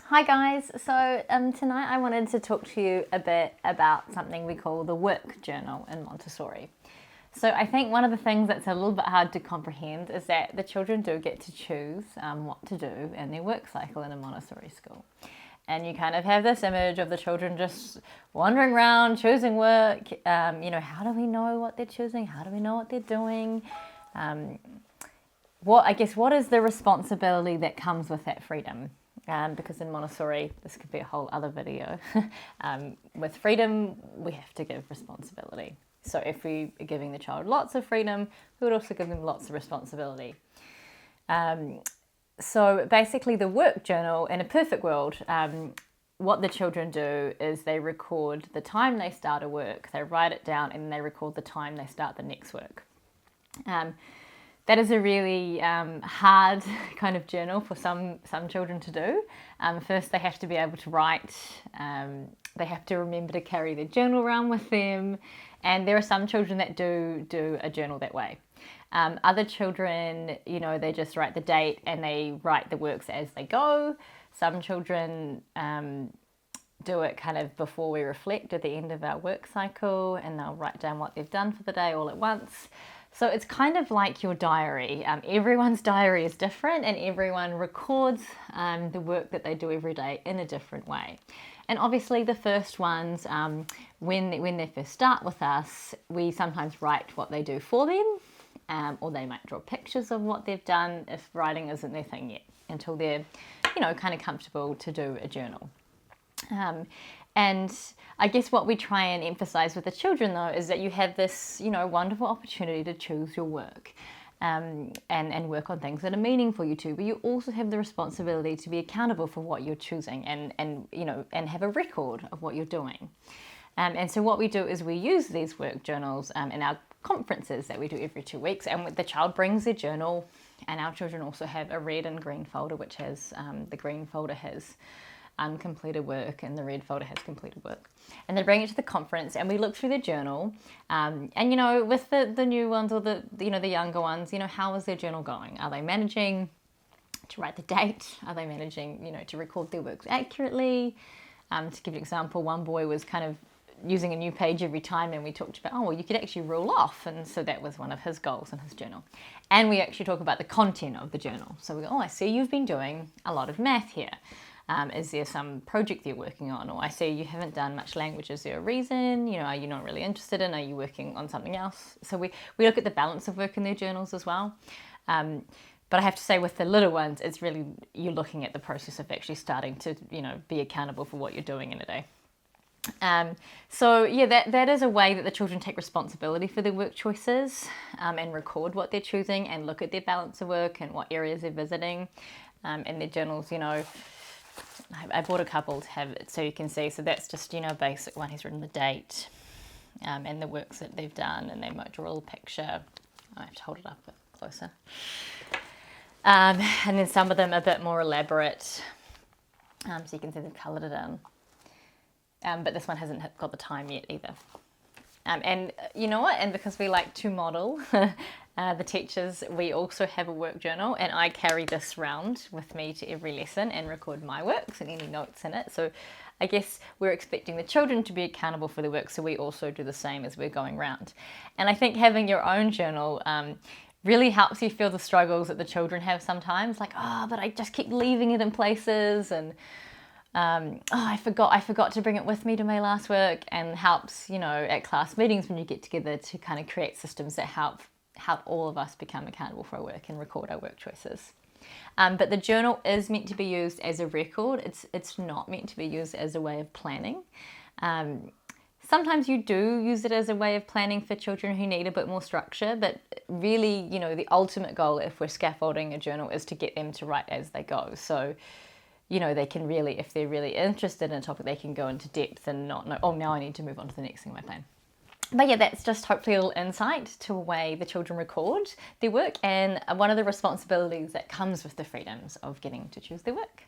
Hi guys, so tonight I wanted to talk to you a bit about something we call the work journal in Montessori. So I think one of the things that's a little bit hard to comprehend is that the children do get to choose what to do in their work cycle in a Montessori school. And you kind of have this image of the children just wandering around choosing work. How do we know what they're choosing? How do we know what they're doing? What is the responsibility that comes with that freedom? Because in Montessori, this could be a whole other video. With freedom, we have to give responsibility. So if we are giving the child lots of freedom, we would also give them lots of responsibility. So basically the work journal, in a perfect world, what the children do is they record the time they start a work, they write it down, and they record the time they start the next work. That is a really hard kind of journal for some children to do. First, they have to be able to write. They have to remember to carry their journal around with them. And there are some children that do a journal that way. Other children, they just write the date and they write the works as they go. Some children do it kind of before we reflect at the end of our work cycle, and they'll write down what they've done for the day all at once. So it's kind of like your diary. Everyone's diary is different, and everyone records the work that they do every day in a different way. And obviously the first ones, when they first start with us, we sometimes write what they do for them, or they might draw pictures of what they've done if writing isn't their thing yet, until they're, kind of comfortable to do a journal. And I guess what we try and emphasize with the children, though, is that you have this, wonderful opportunity to choose your work and work on things that are meaningful for you too. But you also have the responsibility to be accountable for what you're choosing and have a record of what you're doing. And so what we do is we use these work journals in our conferences that we do every 2 weeks. And the child brings their journal, and our children also have a red and green folder, which has the green folder has uncompleted work and the red folder has completed work, and they bring it to the conference and we look through their journal, and with the new ones or the younger ones, how is their journal going? Are they managing to write the date? Are they managing to record their works accurately? To give you an example, one boy was kind of using a new page every time, and we talked about, you could actually rule off, and so that was one of his goals in his journal. And we actually talk about the content of the journal. So we go, I see you've been doing a lot of math here. Is there some project you're working on? Or I see you haven't done much language. Is there a reason? Are you not really interested in? Are you working on something else? So we look at the balance of work in their journals as well. But I have to say with the little ones, it's really, you're looking at the process of actually starting to, be accountable for what you're doing in a day. That is a way that the children take responsibility for their work choices, and record what they're choosing and look at their balance of work and what areas they're visiting. In their journals, I bought a couple to have it so you can see. So that's just, a basic one. He's written the date and the works that they've done, and they might draw a little picture. I have to hold it up a bit closer. And then some of them are a bit more elaborate. So you can see they've coloured it in. But this one hasn't got the time yet either. And you know what? And because we like to model the teachers, we also have a work journal, and I carry this round with me to every lesson and record my works and any notes in it. So I guess we're expecting the children to be accountable for their work, so we also do the same as we're going round. And I think having your own journal really helps you feel the struggles that the children have sometimes, like, but I just keep leaving it in places, and I forgot to bring it with me to my last work, and helps, at class meetings when you get together to kind of create systems that help all of us become accountable for our work and record our work choices. But the journal is meant to be used as a record. It's not meant to be used as a way of planning. Sometimes you do use it as a way of planning for children who need a bit more structure, but really, the ultimate goal if we're scaffolding a journal is to get them to write as they go. So they can really, if they're really interested in a topic, they can go into depth and not know, now I need to move on to the next thing on my plan. But yeah, that's just hopefully a little insight to a way the children record their work, and one of the responsibilities that comes with the freedoms of getting to choose their work.